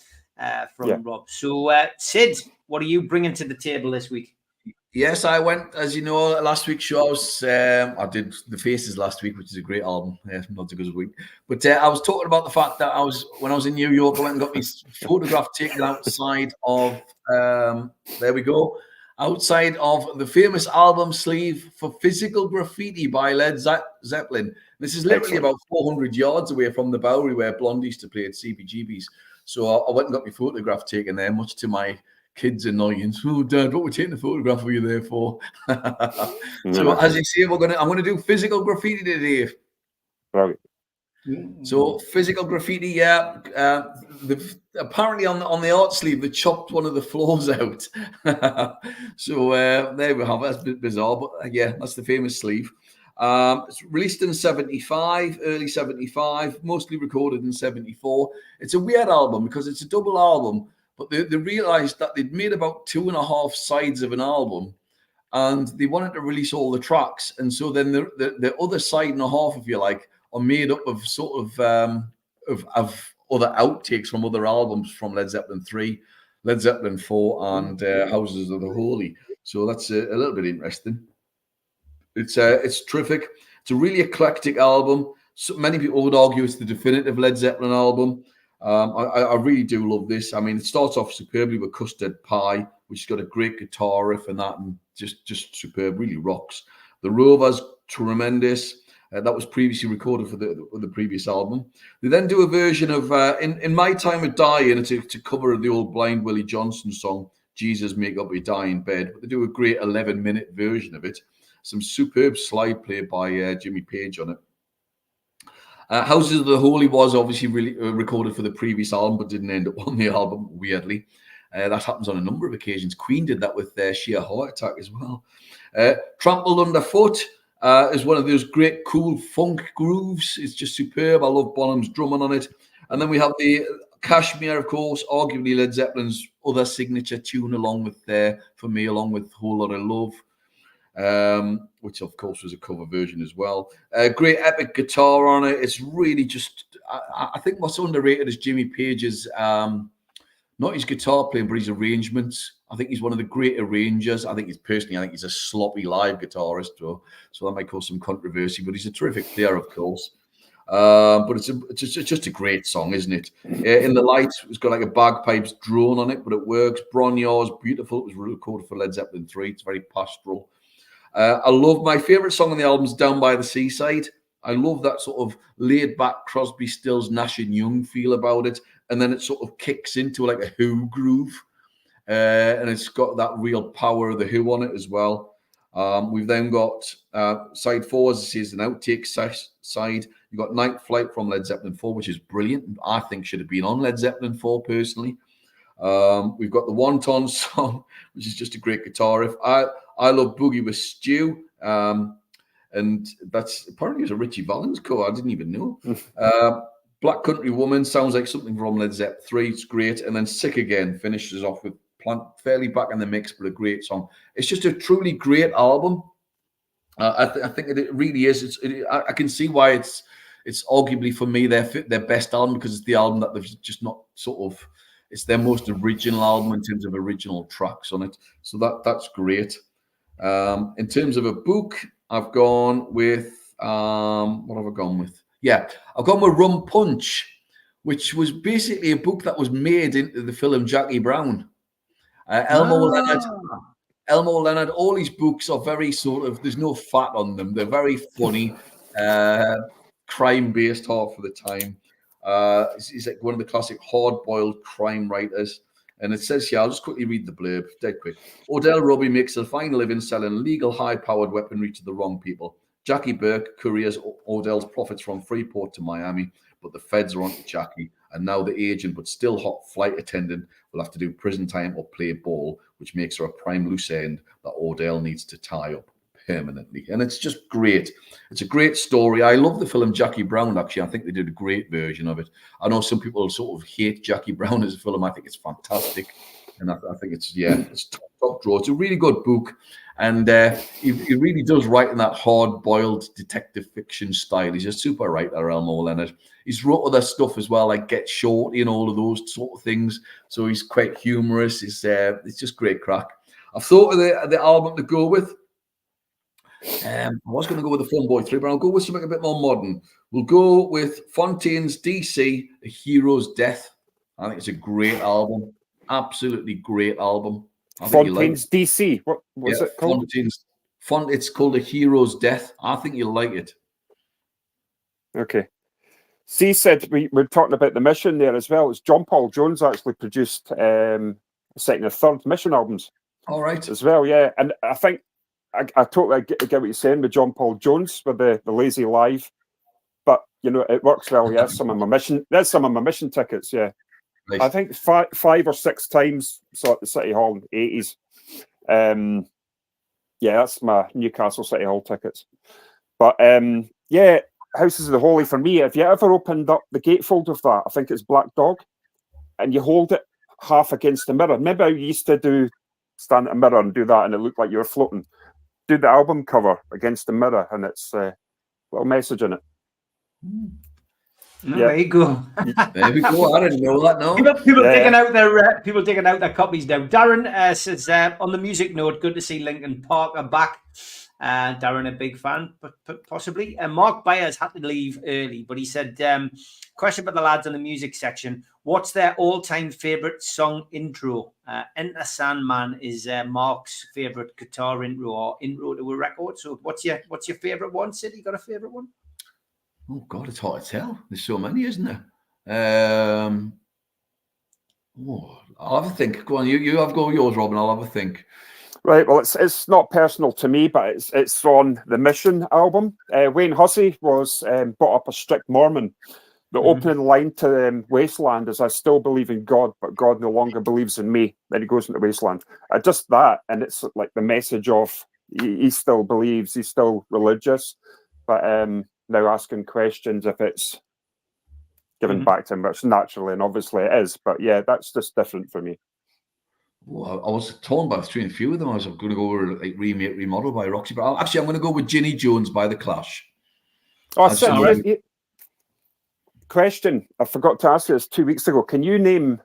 A: from Rob. So, Sid, what are you bringing to the table this week?
C: Yes, I went, as you know, last week's show. I did The Faces last week, which is a great album. Yeah, not a good week. But I was talking about the fact that when I was in New York, I went and got my photograph taken outside of, there we go, outside of the famous album sleeve for Physical Graffiti by Led Zeppelin. This is literally about 400 yards away from the Bowery where Blondie used to play at CBGB's. So I went and got my photograph taken there, much to my kids' annoyance. Oh, Dad, what were we taking a photograph of you there for? So, as you see, I'm going to do Physical Graffiti today.
D: Right.
C: So, Physical Graffiti, apparently on the art sleeve, they chopped one of the floors out. So, there we have it. That's a bit bizarre, but that's the famous sleeve. It's released in 75, early 75, mostly recorded in 74. It's a weird album because it's a double album. But they realised that they'd made about 2.5 sides of an album, and they wanted to release all the tracks. And so then the other side and a half, if you like, are made up of sort of other outtakes from other albums, from Led Zeppelin 3, Led Zeppelin 4, and Houses of the Holy. So that's a little bit interesting. It's terrific. It's a really eclectic album. So many people would argue it's the definitive Led Zeppelin album. I really do love this. I mean, it starts off superbly with Custard Pie, which has got a great guitar riff and that, and just superb, really rocks. The Rover's tremendous. That was previously recorded for the previous album. They then do a version of In My Time of Dying. It's a cover of the old Blind Willie Johnson song, Jesus Make Up Your Dying Bed. But they do a great 11-minute version of it. Some superb slide play by Jimmy Page on it. Houses of the Holy was obviously really recorded for the previous album, but didn't end up on the album, weirdly. That happens on a number of occasions. Queen did that with Sheer Heart Attack as well. Trampled Underfoot is one of those great, cool funk grooves. It's just superb. I love Bonham's drumming on it. And then we have the Kashmir, of course, arguably Led Zeppelin's other signature tune, along with Whole Lot of Love. Which of course was a cover version as well. Great epic guitar on it. It's really just, I think what's underrated is Jimmy Page's, not his guitar playing, but his arrangements. I think he's one of the great arrangers. I think he's a sloppy live guitarist, so that might cause some controversy, but he's a terrific player, of course. But it's just a great song, isn't it? In the Light, it's got like a bagpipes drone on it, but it works. Bronyar's beautiful. It was recorded for Led Zeppelin 3. It's very pastoral. I love, my favourite song on the album is Down by the Seaside. I love that sort of laid-back Crosby, Stills, Nash and Young feel about it. And then it sort of kicks into like a Who groove. And it's got that real power of the Who on it as well. We've then got side 4, as I say, is an outtake side. You've got Night Flight from Led Zeppelin 4, which is brilliant. I think should have been on Led Zeppelin 4, personally. We've got the Wonton song, which is just a great guitar riff. I love Boogie with Stu, and that's apparently a Richie Valens cover. I didn't even know. Black Country Woman sounds like something from Led Zeppelin 3. It's great. And then Sick Again finishes off with Plant, fairly back in the mix, but a great song. It's just a truly great album. I think it really is. I can see why it's arguably for me their best album, because it's the album that they've just not sort of. It's their most original album in terms of original tracks on it. So that's great. In terms of a book, I've gone with what have I gone with? Yeah, I've gone with Rum Punch, which was basically a book that was made into the film Jackie Brown. Elmo Leonard, all his books are very sort of, there's no fat on them. They're very funny, crime-based half of the time. He's like one of the classic hard-boiled crime writers. And it says here, I'll just quickly read the blurb, dead quick. Odell Robbie makes a fine living selling illegal high-powered weaponry to the wrong people. Jackie Burke couriers Odell's profits from Freeport to Miami, but the feds are on to Jackie. And now the agent, but still hot flight attendant, will have to do prison time or play ball, which makes her a prime loose end that Odell needs to tie up permanently. And it's just great. It's a great story. I love the film Jackie Brown, actually. I think they did a great version of it. I know some people sort of hate Jackie Brown as a film. I think it's fantastic. And I think it's top draw. It's a really good book. And he really does write in that hard-boiled detective fiction style. He's a super writer, Elmo Leonard. He's wrote other stuff as well, like Get Shorty and all of those sort of things. So he's quite humorous. It's just great crack. I've thought of the album to go with. I was going to go with the Fun Boy 3, but I'll go with something a bit more modern. We'll go with Fontaine's DC, A Hero's Death. I think it's a great album. Absolutely great album.
D: Fontaine's DC. What was it called?
C: It's called A Hero's Death. I think you'll like it.
D: Okay. C said we're talking about the Mission there as well. It's John Paul Jones actually produced second and third Mission albums.
C: All right.
D: As well, yeah. And I think I totally get what you're saying with John Paul Jones with the Lazy Live. But you know, it works well, yeah. There's some of my mission tickets, yeah. Nice. I think 5 or 6 times saw at the City Hall in the 80s. Yeah, that's my Newcastle City Hall tickets. But yeah, Houses of the Holy for me. If you ever opened up the gatefold of that, I think it's Black Dog, and you hold it half against the mirror. Remember how you used to stand at a mirror and do that, and it looked like you were floating. Do the album cover against the mirror, and it's a little message in it.
A: No, yeah. There you go.
C: There we go. I didn't know that. No,
A: people digging out their copies now. Darren says on the music note, good to see Linkin Park are back. Darren, a big fan, but possibly. Mark Byers had to leave early, but he said, question about the lads on the music section. What's their all-time favourite song intro? Enter Sandman is Mark's favourite guitar intro or intro to a record. So what's your favourite one, Sid? You got a favourite one?
C: Oh, God, it's hard to tell. There's so many, isn't there? I'll have a think. Go on, you have go yours, Robin. I'll have a think.
D: Right, well, it's not personal to me, but it's on the Mission album. Wayne Hussey was brought up a strict Mormon. The opening line to Wasteland is, I still believe in God, but God no longer believes in me. Then he goes into Wasteland. Just that, and it's like the message of he still believes, he's still religious, but now asking questions if it's given back to him, which naturally and obviously it is. But yeah, that's just different for me.
C: Well, I was torn between a few of them. I was going to go with like Remake, Remodel by Roxy, but actually I'm going to go with Ginny Jones by The Clash.
D: Oh, sorry. Question, I forgot to ask you this 2 weeks ago. Can you name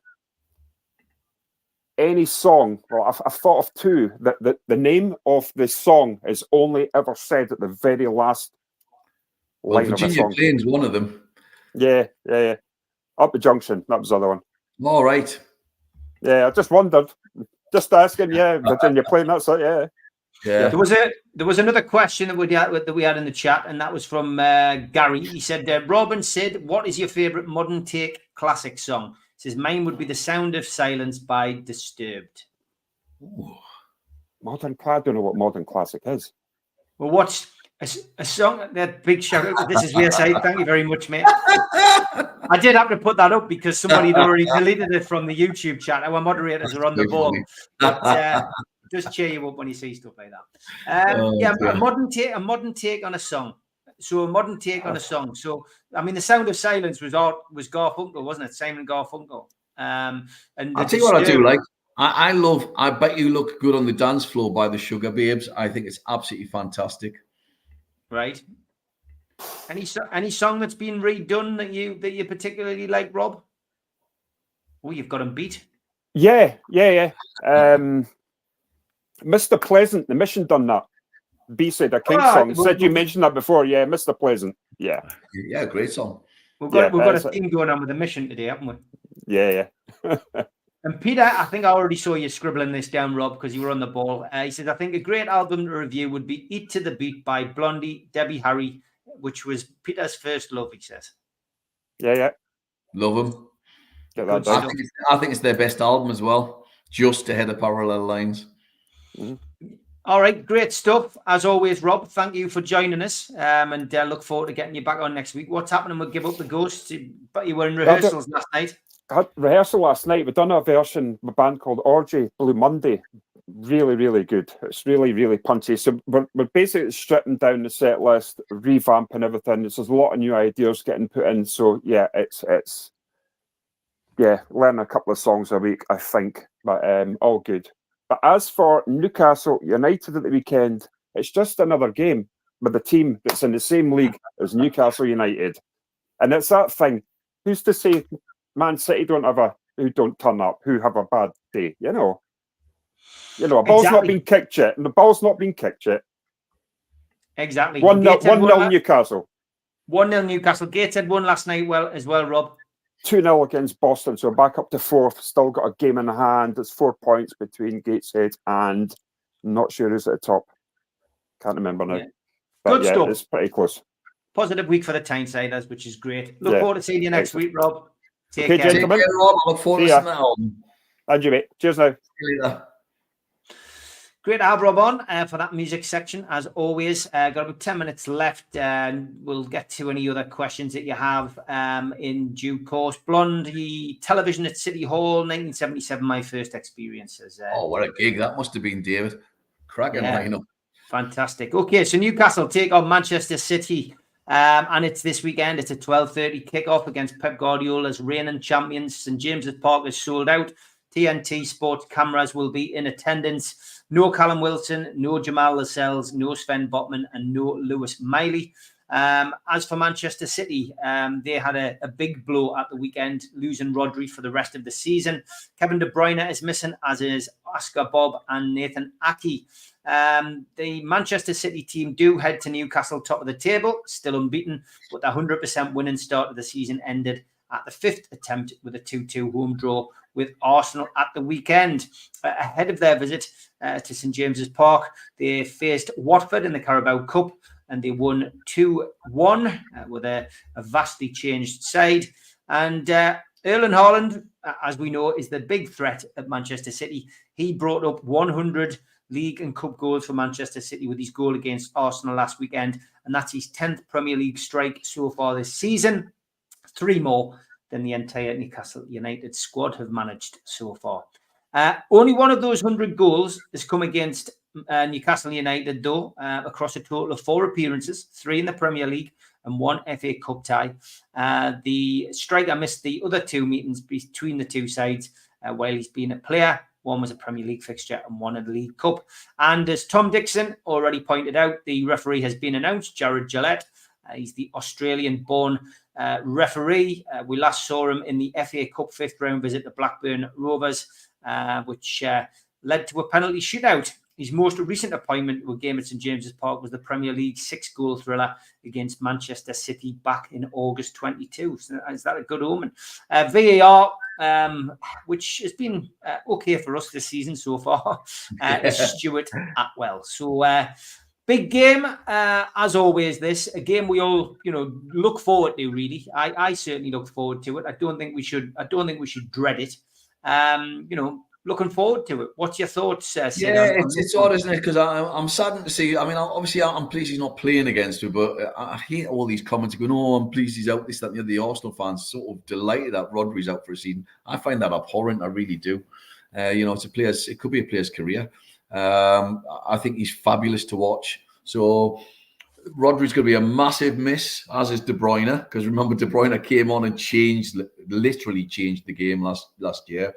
D: any song? Well, I've thought of two that the name of the song is only ever said at the very last line of a song.
C: Virginia Plain's one of them.
D: Yeah. Up the Junction, that was the other one.
C: All right.
D: Yeah, I just wondered. Just asking, yeah, Virginia Plain, that's it, yeah.
A: There was another question that we had in the chat, and that was from Gary. He said, Robin Sid, what is your favourite modern take classic song? He says, mine would be The Sound of Silence by Disturbed.
D: Ooh. I don't know what modern classic is.
A: Well, what's a song, that big shout out. This is VSA. Thank you very much, mate. I did have to put that up because somebody had already deleted it from the YouTube chat. Our moderators are on the ball. But just cheer you up when you see stuff like that. A modern take on a song. So a modern take on a song. So I mean, The Sound of Silence was Garfunkel, wasn't it? Simon Garfunkel. And
C: I'll tell you what I do like. I love I Bet You Look Good on the Dance Floor by the Sugar Babes. I think it's absolutely fantastic.
A: Right. Any song that's been redone that you particularly like, Rob? Oh, you've got him beat.
D: Yeah. Mr. Pleasant, the Mission done that. B-side, a King song. Said you mentioned that before. Yeah, Mr. Pleasant. Yeah.
C: Yeah, great song.
A: We've got a theme going on with The Mission today, haven't we?
D: Yeah.
A: And Peter, I think I already saw you scribbling this down, Rob, because you were on the ball. He said, I think a great album to review would be Eat to the Beat by Blondie, Debbie Harry, which was Peter's first love, he says.
D: Yeah.
C: Love them.
D: I
C: think it's their best album as well, just ahead of Parallel Lines.
D: Mm-hmm.
A: All right, great stuff. As always, Rob, thank you for joining us, and look forward to getting you back on next week. What's happening with Give Up the Ghost? But you were in rehearsals last night.
D: I had rehearsal last night. We've done a version of a band called Orgy, Blue Monday. Really, really good. It's really, really punchy. So we're basically stripping down the set list, revamping everything. There's a lot of new ideas getting put in. So yeah, it's learning a couple of songs a week, I think, but all good. But as for Newcastle United at the weekend, it's just another game with a team that's in the same league as Newcastle United. And it's that thing. Who's to say Man City who don't turn up, who have a bad day, a ball's not been kicked yet, and the ball's not been kicked yet.
A: Exactly.
D: 1-0 Newcastle.
A: 1-0 Newcastle. Gateshead won last night as well, Rob.
D: 2-0 against Boston, so back up to fourth. Still got a game in hand. There's 4 points between Gateshead and I'm not sure who's at the top. Can't remember now.
A: Yeah.
D: But
A: Good stuff.
D: It's pretty close.
A: Positive week for the Tynesiders, which is great. Look forward to seeing you next week, Rob. Take care.
D: Gentlemen.
C: Take care, Rob. I look forward to listening to that album.
D: And you, mate. Cheers now.
C: See you later.
A: Great to have Rob on for that music section, as always. Got about 10 minutes left, and we'll get to any other questions that you have in due course. Blondie television at City Hall, 1977, my first experiences.
C: What a gig that must have been, David. Cracking lineup.
A: Fantastic. Okay, so Newcastle take on Manchester City, and it's this weekend. It's a 12:30 kickoff against Pep Guardiola's reigning champions. St James's Park is sold out. TNT Sports cameras will be in attendance. No Callum Wilson, no Jamal Lascelles, no Sven Botman, and no Lewis Miley. As for Manchester City, they had a big blow at the weekend, losing Rodri for the rest of the season. Kevin De Bruyne is missing, as is Oscar Bob and Nathan Aki. The Manchester City team do head to Newcastle, top of the table, still unbeaten, but the 100% winning start of the season ended at the 5th attempt with a 2-2 home draw with Arsenal at the weekend. Ahead of their visit to St James's Park, they faced Watford in the Carabao Cup and they won 2-1 with a vastly changed side. And Erling Haaland, as we know, is the big threat at Manchester City. He brought up 100 league and cup goals for Manchester City with his goal against Arsenal last weekend, and that's his 10th Premier League strike so far this season. 3 more than the entire Newcastle United squad have managed so far. Only one of those 100 goals has come against Newcastle United, though, across a total of 4 appearances, 3 in the Premier League and 1 FA Cup tie. The striker missed the other 2 meetings between the 2 sides while he's been a player. 1 was a Premier League fixture and 1 in the League Cup. And as Tom Dixon already pointed out, the referee has been announced, Jared Gillette. He's the Australian-born referee. We last saw him in the FA Cup 5th round visit to Blackburn Rovers, which led to a penalty shootout. His most recent appointment to a game at St James's Park was the Premier League 6-goal thriller against Manchester City back in August 22. So is that a good omen? VAR, which has been okay for us this season so far, is Stuart Atwell. So big game, as always. A game we all, look forward to. Really, I certainly look forward to it. I don't think we should dread it. Looking forward to it. What's your thoughts, Sid?
C: It's odd, isn't it? Because I'm saddened to see. I mean, obviously, I'm pleased he's not playing against me, but I hate all these comments going, "Oh, I'm pleased he's out." This, that, and the other. The Arsenal fans sort of delighted that Rodri's out for a season. I find that abhorrent. I really do. It's a player's. It could be a player's career. I think he's fabulous to watch. So Rodri's going to be a massive miss, as is De Bruyne, because remember De Bruyne came on and literally changed the game last year.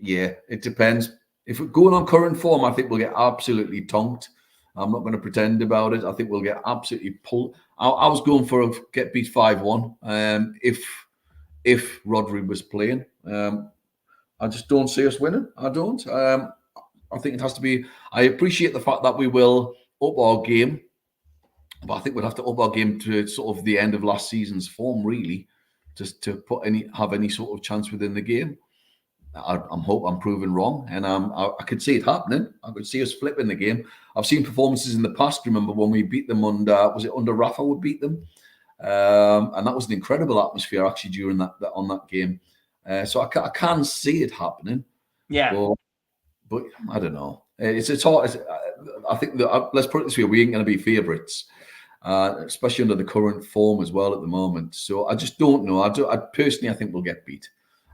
C: It depends. If we're going on current form, I think we'll get absolutely tonked. I'm not going to pretend about it. I think we'll get absolutely pulled. I was going for a get beat 5-1. If Rodri was playing, I just don't see us winning. I don't. I think it has to be. I appreciate the fact that we will up our game, but I think we'd have to up our game to sort of the end of last season's form, really, just to have any sort of chance within the game. I'm proven wrong, and I could see it happening. I could see us flipping the game. I've seen performances in the past. Remember when we beat them under Rafa? We beat them, and that was an incredible atmosphere actually during that game. So I can see it happening.
A: Yeah.
C: But I don't know. It's hard. I think let's put it this way: we ain't going to be favourites, especially under the current form as well at the moment. So I just don't know. I personally think we'll get beat,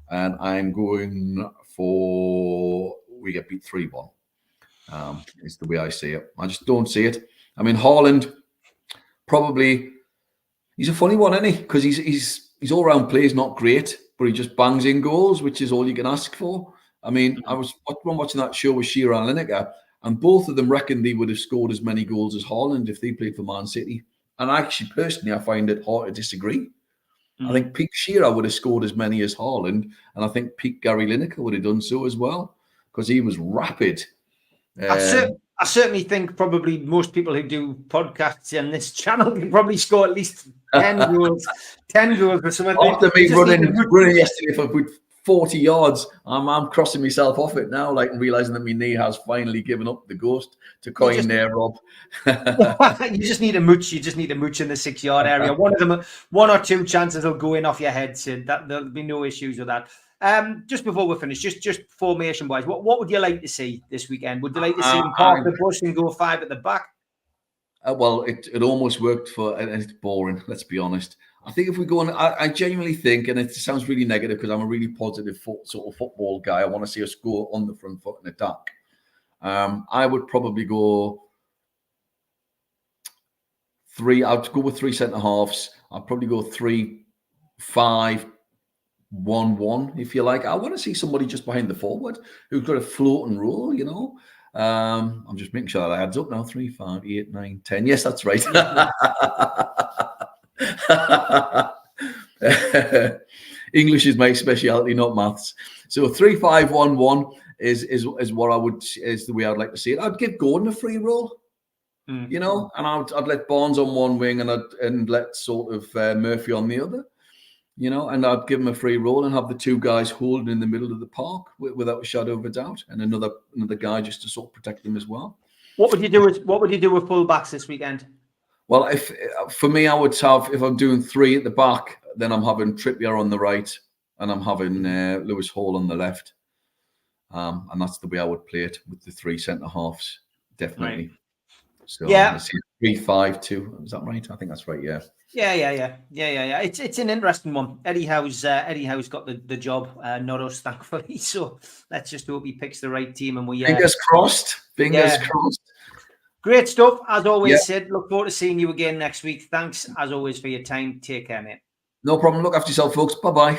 C: and I'm going for we get beat 3-1. Is the way I see it. I just don't see it. I mean, Haaland probably he's a funny one, isn't he? Because he's all round play is not great, but he just bangs in goals, which is all you can ask for. I mean, I was watching that show with Shearer and Lineker, and both of them reckoned they would have scored as many goals as Haaland if they played for Man City. And actually, personally, I find it hard to disagree. I think peak Shearer would have scored as many as Haaland, and I think peak Gary Lineker would have done so as well, because he was rapid.
A: I certainly think probably most people who do podcasts on this channel can probably score at least 10 goals. 10 goals for some of them.
C: After me running yesterday for 40 yards, I'm crossing myself off it now, like, and realizing that my knee has finally given up the ghost to coin there, Rob.
A: You just need a mooch. You just need a mooch in the 6-yard area. One or two chances will go in off your head, Sid. There'll be no issues with that. Just before we finish, just formation wise, what would you like to see this weekend? Would you like to see him park the bus and go 5 at the back?
C: Well, it almost worked and it's boring, let's be honest. I think if we go on, I genuinely think, and it sounds really negative because I'm a really positive sort of football guy. I want to see us go on the front foot and attack. I would probably go 3. I'd go with 3 centre halves. I'd probably go 3-5-1-1, if you like. I want to see somebody just behind the forward who's got a float and roll, you know. I'm just making sure that adds up now. 3, 5, 8, 9, 10. Yes, that's right. English is my speciality, not maths. So 3-5-1-1 is what is the way I'd like to see it. I'd give Gordon a free role, you know, and I'd let Barnes on one wing and let sort of Murphy on the other, you know, and I'd give him a free role and have the 2 guys holding in the middle of the park without a shadow of a doubt, and another guy just to sort of protect them as well. What would you do with fullbacks this weekend? Well, for me, I would have, if I'm doing 3 at the back, then I'm having Trippier on the right and I'm having Lewis Hall on the left. And that's the way I would play it with the 3 centre halves, definitely. Right. So yeah, 3-5-2. Is that right? I think that's right. Yeah. Yeah. It's an interesting one. Eddie Howe's got the job, not us, thankfully. So let's just hope he picks the right team, and we fingers crossed. Fingers crossed. Great stuff, as always, Sid. Look forward to seeing you again next week. Thanks, as always, for your time. Take care, mate. No problem. Look after yourself, folks. Bye-bye.